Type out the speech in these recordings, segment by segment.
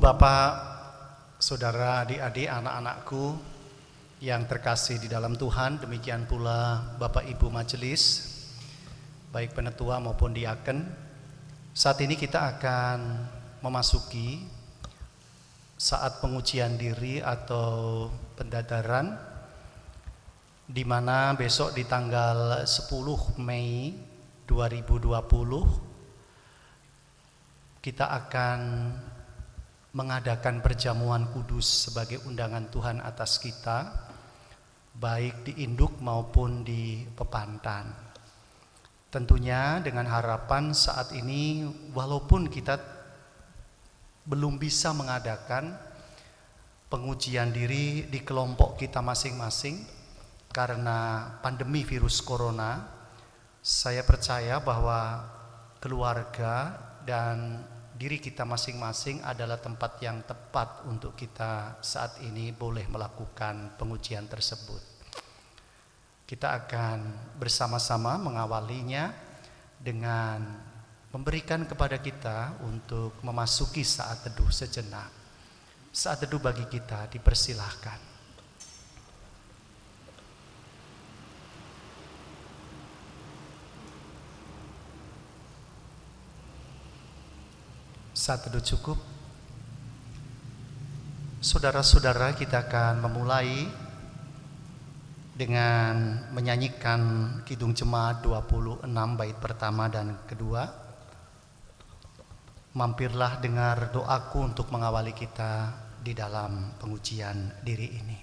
Bapak, saudara, adik-adik, anak-anakku yang terkasih di dalam Tuhan, demikian pula Bapak Ibu Majelis, baik penetua maupun diaken. Saat ini kita akan memasuki saat pengujian diri atau pendadaran, di mana besok di tanggal 10 Mei 2020 kita akan mengadakan perjamuan kudus sebagai undangan Tuhan atas kita, baik di induk maupun di pepantan. Tentunya dengan harapan saat ini walaupun kita belum bisa mengadakan pengujian diri di kelompok kita masing-masing karena pandemi virus corona, saya percaya bahwa keluarga dan diri kita masing-masing adalah tempat yang tepat untuk kita saat ini boleh melakukan pengujian tersebut. Kita akan bersama-sama mengawalinya dengan memberikan kepada kita untuk memasuki saat teduh sejenak. Saat teduh bagi kita dipersilahkan. Saat teduh cukup, saudara-saudara, kita akan memulai dengan menyanyikan Kidung Jemaat 26 bait pertama dan kedua. Mampirlah dengar doaku untuk mengawali kita di dalam pengujian diri ini.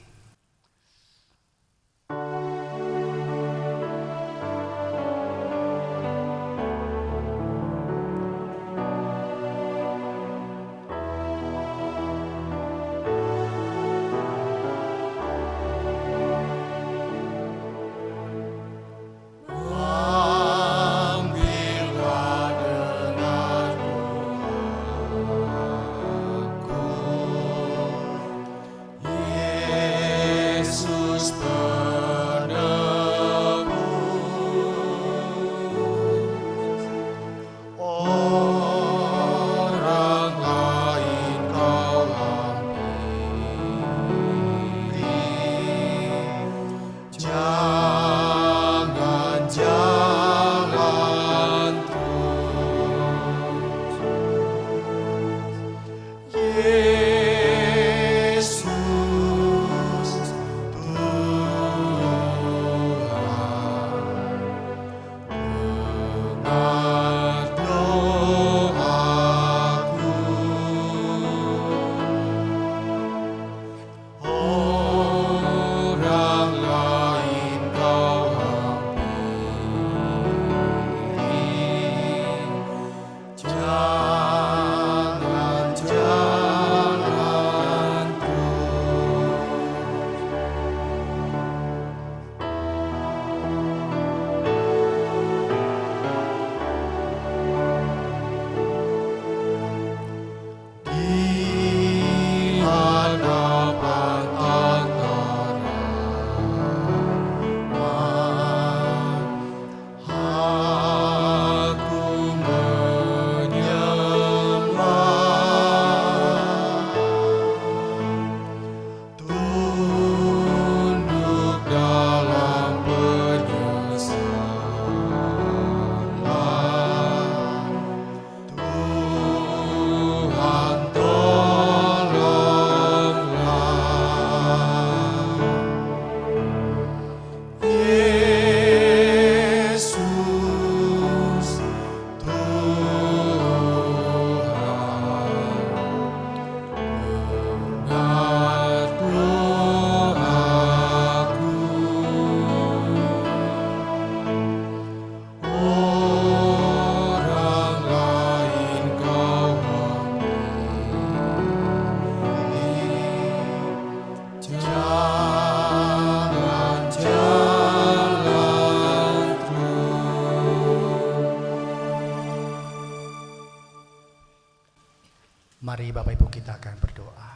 Mari Bapak Ibu kita akan berdoa.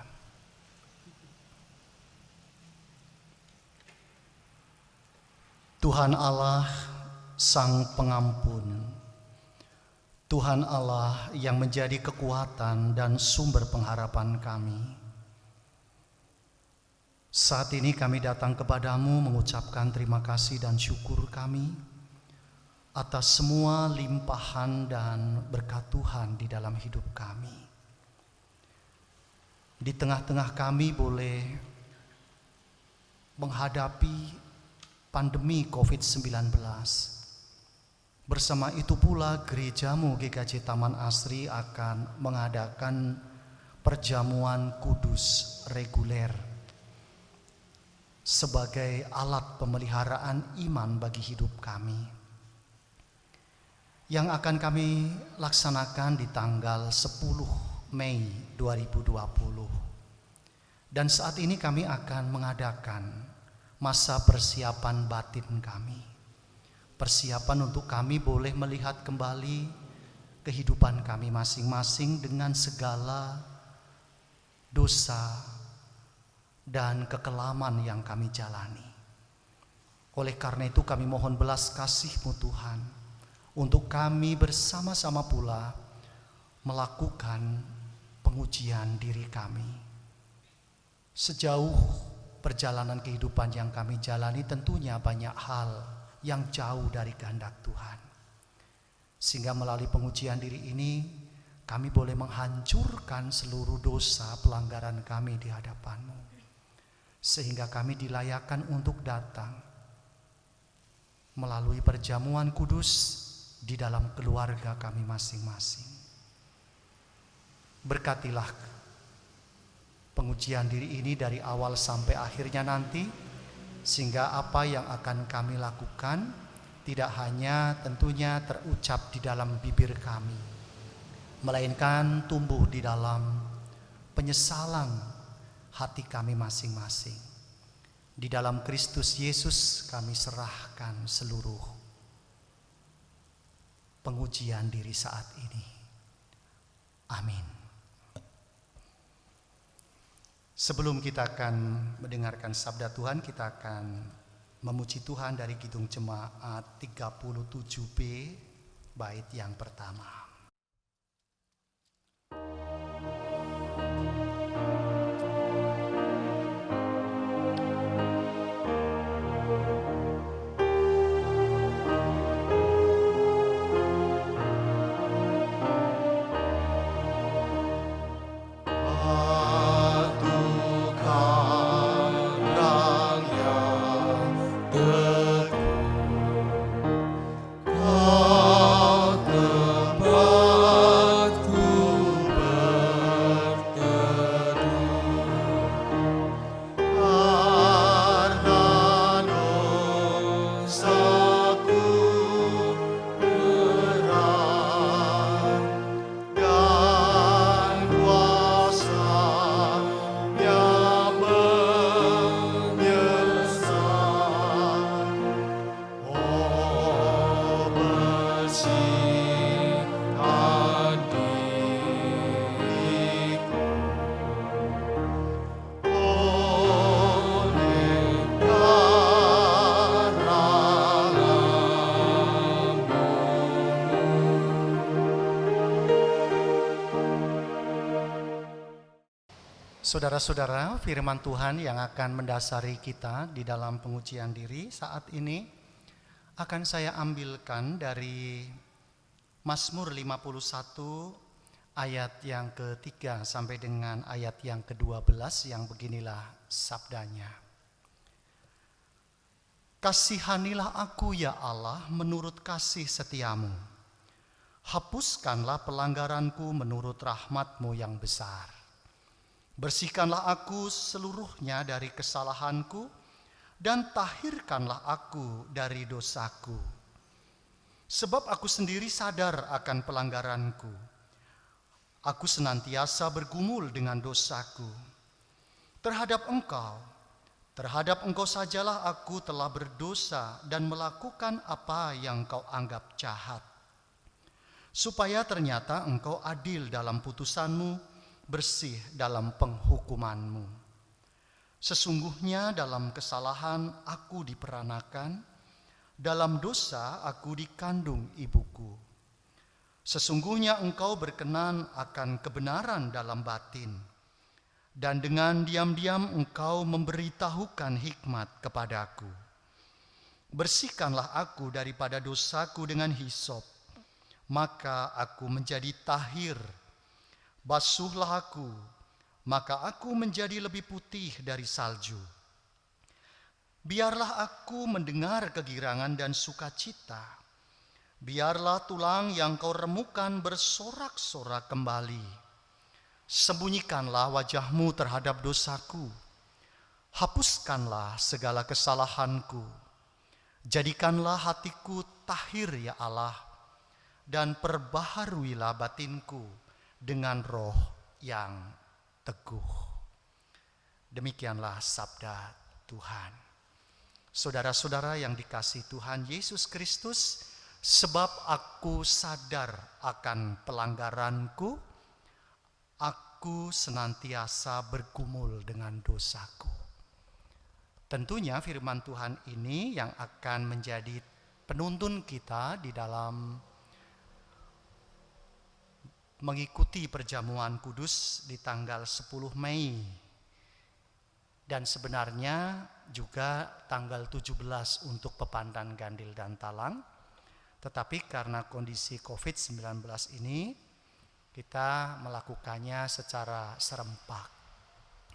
Tuhan Allah Sang Pengampun, Tuhan Allah yang menjadi kekuatan dan sumber pengharapan kami, saat ini kami datang kepadamu mengucapkan terima kasih dan syukur kami atas semua limpahan dan berkat Tuhan di dalam hidup kami. Di tengah-tengah kami boleh menghadapi pandemi COVID-19. Bersama itu pula gerejamu GKJ Taman Asri akan mengadakan perjamuan kudus reguler sebagai alat pemeliharaan iman bagi hidup kami, yang akan kami laksanakan di tanggal 10 Mei 2020. Dan saat ini kami akan mengadakan masa persiapan batin kami. Persiapan untuk kami boleh melihat kembali kehidupan kami masing-masing dengan segala dosa dan kekelaman yang kami jalani. Oleh karena itu kami mohon belas kasih-Mu Tuhan, untuk kami bersama-sama pula melakukan pengujian diri kami. Sejauh perjalanan kehidupan yang kami jalani tentunya banyak hal yang jauh dari kehendak Tuhan. Sehingga melalui pengujian diri ini kami boleh menghancurkan seluruh dosa pelanggaran kami di hadapan-Mu. Sehingga kami dilayakkan untuk datang melalui perjamuan kudus di dalam keluarga kami masing-masing. Berkatilah pengujian diri ini dari awal sampai akhirnya nanti, sehingga apa yang akan kami lakukan tidak hanya tentunya terucap di dalam bibir kami, melainkan tumbuh di dalam penyesalan hati kami masing-masing. Di dalam Kristus Yesus kami serahkan seluruh pengujian diri saat ini. Amin. Sebelum kita akan mendengarkan sabda Tuhan, kita akan memuji Tuhan dari Kidung Jemaat 37B, bait yang pertama. Saudara-saudara, firman Tuhan yang akan mendasari kita di dalam pengujian diri saat ini akan saya ambilkan dari Mazmur 51 ayat yang ketiga sampai dengan ayat yang ke-12, yang beginilah sabdanya. Kasihanilah aku ya Allah menurut kasih setiamu. Hapuskanlah pelanggaranku menurut rahmat-Mu yang besar. Bersihkanlah aku seluruhnya dari kesalahanku dan tahirkanlah aku dari dosaku. Sebab aku sendiri sadar akan pelanggaranku. Aku senantiasa bergumul dengan dosaku. Terhadap Engkau sajalah aku telah berdosa dan melakukan apa yang Kau anggap jahat. Supaya ternyata Engkau adil dalam putusan-Mu, bersih dalam penghukuman-Mu. Sesungguhnya dalam kesalahan aku diperanakan, dalam dosa aku dikandung ibuku. Sesungguhnya engkau berkenan akan kebenaran dalam batin, dan dengan diam-diam engkau memberitahukan hikmat kepadaku. Bersihkanlah aku daripada dosaku dengan hisop, maka aku menjadi tahir. Basuhlah aku, maka aku menjadi lebih putih dari salju. Biarlah aku mendengar kegirangan dan sukacita. Biarlah tulang yang kau remukan bersorak-sorak kembali. Sembunyikanlah wajahmu terhadap dosaku. Hapuskanlah segala kesalahanku. Jadikanlah hatiku tahir ya Allah, dan perbaharuilah batinku dengan roh yang teguh. Demikianlah sabda Tuhan. Saudara-saudara yang dikasihi Tuhan Yesus Kristus, sebab aku sadar akan pelanggaranku, aku senantiasa bergumul dengan dosaku. Tentunya firman Tuhan ini yang akan menjadi penuntun kita di dalam mengikuti perjamuan kudus di tanggal 10 Mei. Dan sebenarnya juga tanggal 17 untuk Pepandan, Gandil, dan Talang. Tetapi karena kondisi COVID-19 ini, kita melakukannya secara serempak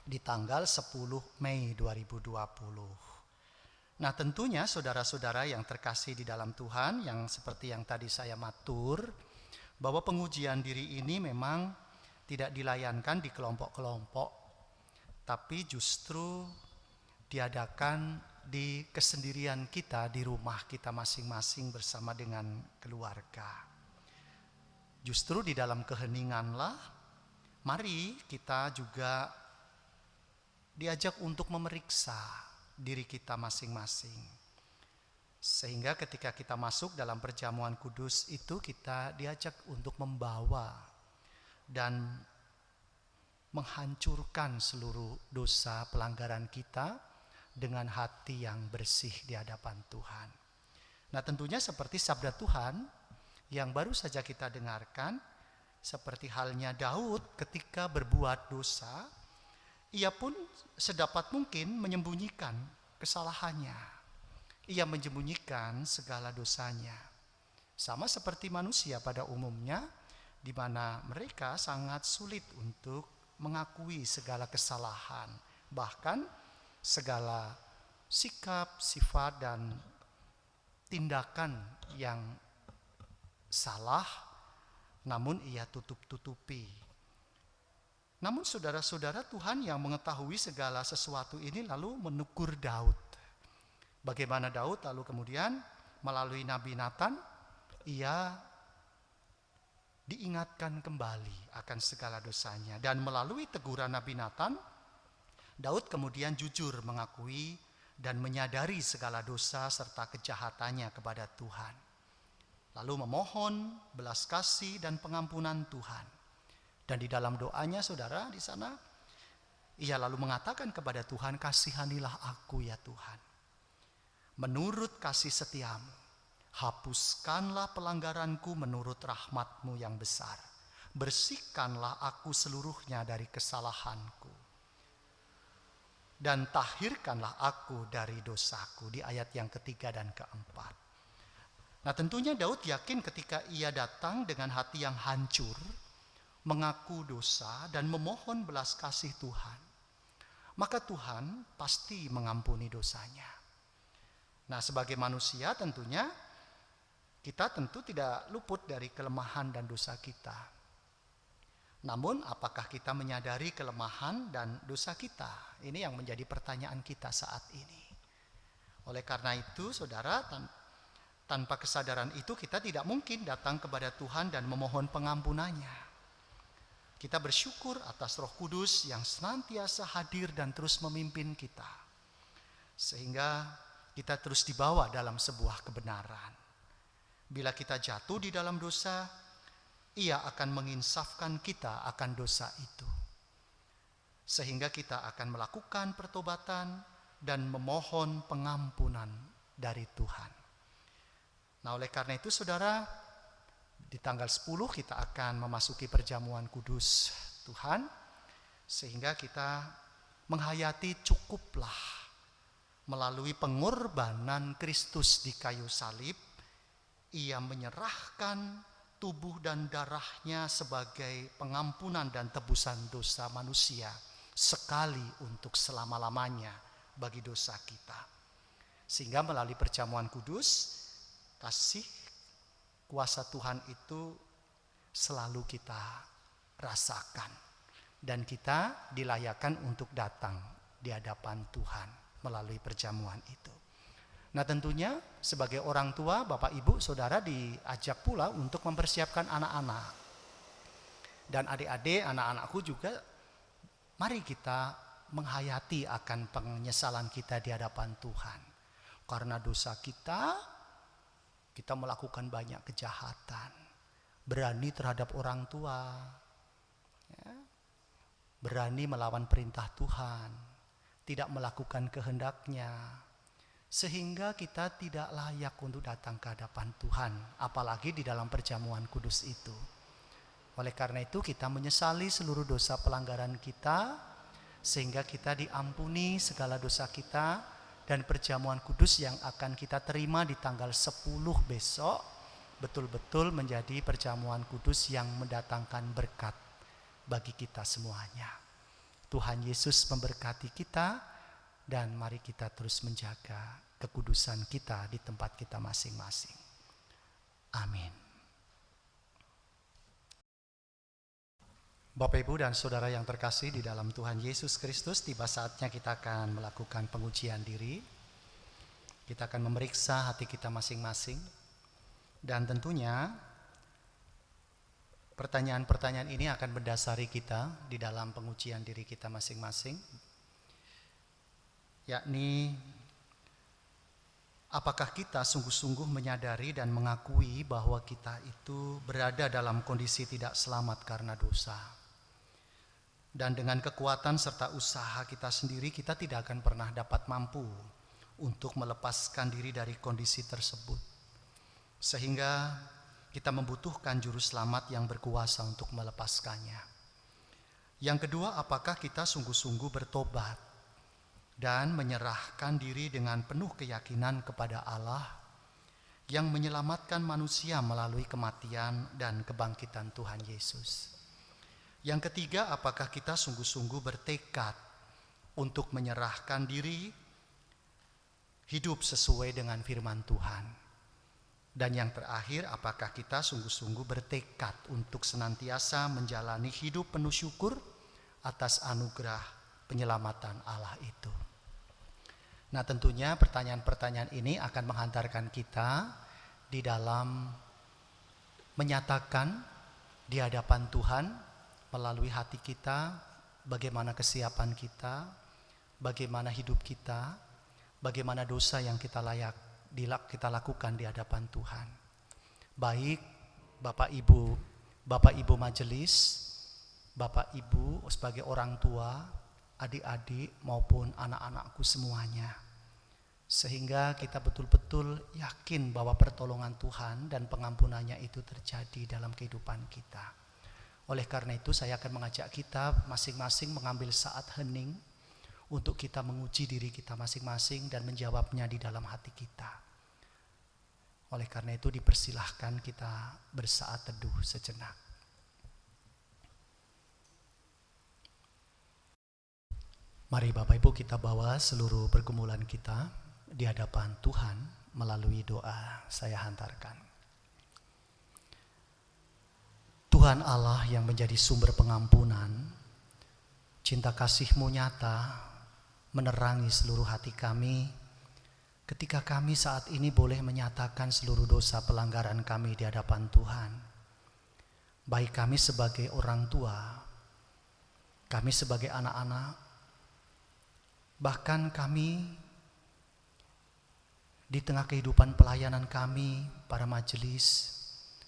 di tanggal 10 Mei 2020. Nah, tentunya saudara-saudara yang terkasih di dalam Tuhan, yang seperti yang tadi saya matur, bahwa pengujian diri ini memang tidak dilayankan di kelompok-kelompok, tapi justru diadakan di kesendirian kita, di rumah kita masing-masing bersama dengan keluarga. Justru di dalam keheninganlah, mari kita juga diajak untuk memeriksa diri kita masing-masing. Sehingga ketika kita masuk dalam perjamuan kudus itu, kita diajak untuk membawa dan menghancurkan seluruh dosa pelanggaran kita dengan hati yang bersih di hadapan Tuhan. Nah, tentunya seperti sabda Tuhan yang baru saja kita dengarkan, seperti halnya Daud ketika berbuat dosa, ia pun sedapat mungkin menyembunyikan kesalahannya. Ia menyembunyikan segala dosanya. Sama seperti manusia pada umumnya, di mana mereka sangat sulit untuk mengakui segala kesalahan, bahkan segala sikap, sifat, dan tindakan yang salah, namun ia tutup-tutupi. Namun saudara-saudara, Tuhan yang mengetahui segala sesuatu ini lalu menegur Daud. Bagaimana Daud lalu kemudian melalui Nabi Nathan, ia diingatkan kembali akan segala dosanya. Dan melalui teguran Nabi Nathan, Daud kemudian jujur mengakui dan menyadari segala dosa serta kejahatannya kepada Tuhan. Lalu memohon belas kasih dan pengampunan Tuhan. Dan di dalam doanya saudara di sana, ia lalu mengatakan kepada Tuhan, kasihanilah aku ya Tuhan. Menurut kasih setiamu, hapuskanlah pelanggaranku menurut rahmat-Mu yang besar. Bersihkanlah aku seluruhnya dari kesalahanku. Dan tahirkanlah aku dari dosaku, di ayat yang ketiga dan keempat. Nah, tentunya Daud yakin ketika ia datang dengan hati yang hancur, mengaku dosa dan memohon belas kasih Tuhan, maka Tuhan pasti mengampuni dosanya. Nah, sebagai manusia tentunya kita tentu tidak luput dari kelemahan dan dosa kita. Namun apakah kita menyadari kelemahan dan dosa kita? Ini yang menjadi pertanyaan kita saat ini. Oleh karena itu saudara, tanpa kesadaran itu kita tidak mungkin datang kepada Tuhan dan memohon pengampunannya. Kita bersyukur atas Roh Kudus yang senantiasa hadir dan terus memimpin kita. Sehingga kita terus dibawa dalam sebuah kebenaran. Bila kita jatuh di dalam dosa, Ia akan menginsafkan kita akan dosa itu. Sehingga kita akan melakukan pertobatan dan memohon pengampunan dari Tuhan. Nah, oleh karena itu saudara, Di tanggal 10 kita akan memasuki perjamuan kudus Tuhan, sehingga kita menghayati cukuplah melalui pengorbanan Kristus di kayu salib, ia menyerahkan tubuh dan darahnya sebagai pengampunan dan tebusan dosa manusia sekali untuk selama-lamanya bagi dosa kita. Sehingga melalui perjamuan kudus, kasih kuasa Tuhan itu selalu kita rasakan, dan kita dilayakkan untuk datang di hadapan Tuhan melalui perjamuan itu. Nah, tentunya sebagai orang tua, Bapak Ibu Saudara diajak pula untuk mempersiapkan anak-anak. Dan adik-adik, anak-anakku juga, mari kita menghayati akan penyesalan kita di hadapan Tuhan. Karena dosa kita melakukan banyak kejahatan. Berani terhadap orang tua, ya, berani melawan perintah Tuhan, tidak melakukan kehendaknya, sehingga kita tidak layak untuk datang ke hadapan Tuhan, apalagi di dalam perjamuan kudus itu. Oleh karena itu kita menyesali seluruh dosa pelanggaran kita, sehingga kita diampuni segala dosa kita. Dan perjamuan kudus yang akan kita terima di tanggal 10 besok betul-betul menjadi perjamuan kudus yang mendatangkan berkat bagi kita semuanya. Tuhan Yesus memberkati kita, dan mari kita terus menjaga kekudusan kita di tempat kita masing-masing. Amin. Bapak, Ibu, dan Saudara yang terkasih di dalam Tuhan Yesus Kristus, tiba saatnya kita akan melakukan pengujian diri. Kita akan memeriksa hati kita masing-masing. Dan tentunya pertanyaan-pertanyaan ini akan mendasari kita di dalam pengujian diri kita masing-masing. Yakni, apakah kita sungguh-sungguh menyadari dan mengakui bahwa kita itu berada dalam kondisi tidak selamat karena dosa. Dan dengan kekuatan serta usaha kita sendiri, kita tidak akan pernah dapat mampu untuk melepaskan diri dari kondisi tersebut. Sehingga kita membutuhkan juru selamat yang berkuasa untuk melepaskannya. Yang kedua, apakah kita sungguh-sungguh bertobat dan menyerahkan diri dengan penuh keyakinan kepada Allah yang menyelamatkan manusia melalui kematian dan kebangkitan Tuhan Yesus. Yang ketiga, apakah kita sungguh-sungguh bertekad untuk menyerahkan diri hidup sesuai dengan firman Tuhan. Dan yang terakhir, apakah kita sungguh-sungguh bertekad untuk senantiasa menjalani hidup penuh syukur atas anugerah penyelamatan Allah itu. Nah, tentunya pertanyaan-pertanyaan ini akan menghantarkan kita di dalam menyatakan di hadapan Tuhan melalui hati kita, bagaimana kesiapan kita, bagaimana hidup kita, bagaimana dosa yang kita lakukan di hadapan Tuhan. Baik Bapak Ibu majelis, Bapak Ibu sebagai orang tua, adik-adik maupun anak-anakku semuanya. Sehingga kita betul-betul yakin bahwa pertolongan Tuhan dan pengampunannya itu terjadi dalam kehidupan kita. Oleh karena itu saya akan mengajak kita masing-masing mengambil saat hening untuk kita menguji diri kita masing-masing dan menjawabnya di dalam hati kita. Oleh karena itu dipersilahkan kita bersaat teduh sejenak. Mari Bapak Ibu kita bawa seluruh pergumulan kita di hadapan Tuhan melalui doa saya hantarkan. Tuhan Allah yang menjadi sumber pengampunan, cinta kasih-Mu nyata menerangi seluruh hati kami ketika kami saat ini boleh menyatakan seluruh dosa pelanggaran kami di hadapan Tuhan. Baik kami sebagai orang tua, kami sebagai anak-anak, bahkan kami di tengah kehidupan pelayanan kami, para majelis,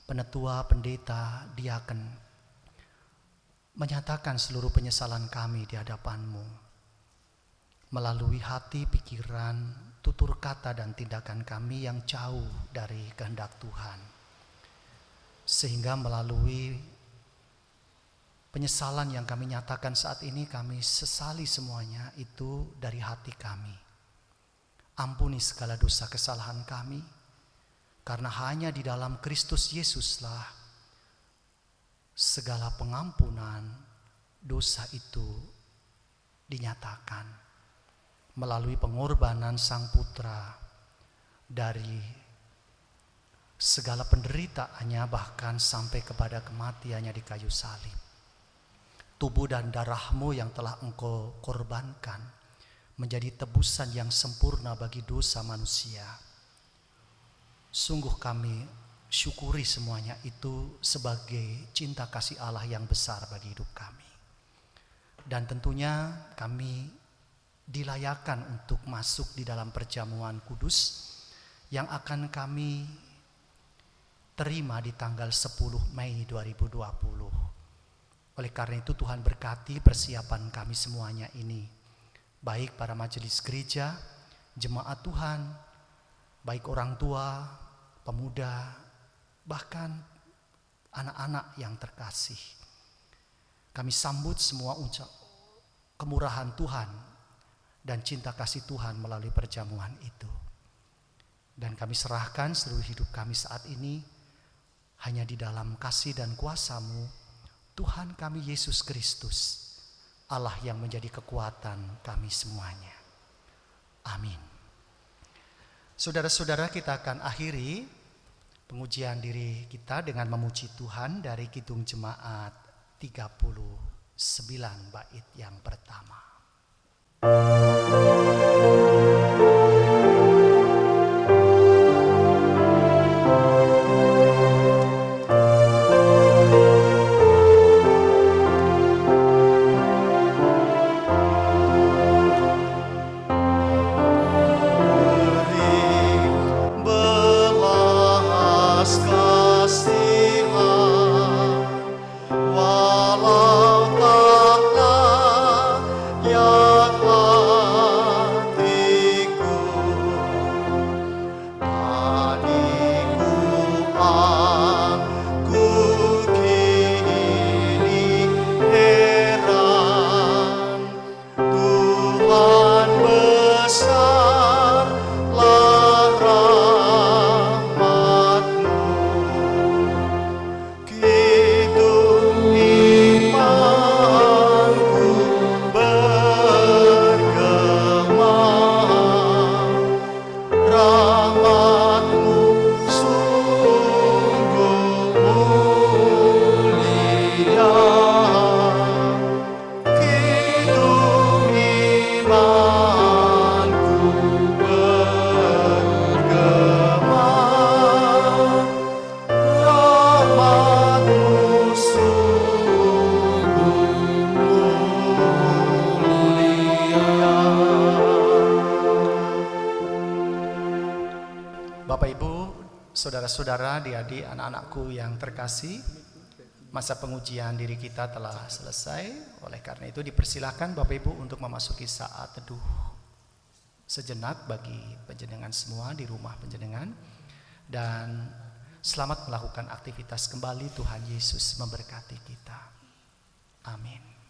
penetua, pendeta, diaken, menyatakan seluruh penyesalan kami di hadapan-Mu melalui hati, pikiran, tutur kata dan tindakan kami yang jauh dari kehendak Tuhan. Sehingga melalui penyesalan yang kami nyatakan saat ini, kami sesali semuanya itu dari hati kami. Ampuni segala dosa kesalahan kami, karena hanya di dalam Kristus Yesuslah segala pengampunan dosa itu dinyatakan melalui pengorbanan Sang Putra dari segala penderitaannya, bahkan sampai kepada kematiannya di kayu salib. Tubuh dan darah-Mu yang telah Engkau korbankan menjadi tebusan yang sempurna bagi dosa manusia. Sungguh kami syukuri semuanya itu sebagai cinta kasih Allah yang besar bagi hidup kami. Dan tentunya kami dilayakan untuk masuk di dalam perjamuan kudus yang akan kami terima di tanggal 10 Mei 2020. Oleh karena itu Tuhan berkati persiapan kami semuanya ini, baik para majelis gereja, jemaat Tuhan, baik orang tua, pemuda, bahkan anak-anak yang terkasih. Kami sambut semua kemurahan Tuhan dan cinta kasih Tuhan melalui perjamuan itu. Dan kami serahkan seluruh hidup kami saat ini hanya di dalam kasih dan kuasa-Mu, Tuhan kami Yesus Kristus, Allah yang menjadi kekuatan kami semuanya. Amin. Saudara-saudara, kita akan akhiri pengujian diri kita dengan memuji Tuhan dari Kidung Jemaat 39 bait yang pertama. Saudara-saudara, adik-adik, anak-anakku yang terkasih, masa pengujian diri kita telah selesai. Oleh karena itu dipersilakan Bapak Ibu untuk memasuki saat teduh sejenak bagi panjenengan semua di rumah panjenengan. Dan selamat melakukan aktivitas kembali. Tuhan Yesus memberkati kita. Amin.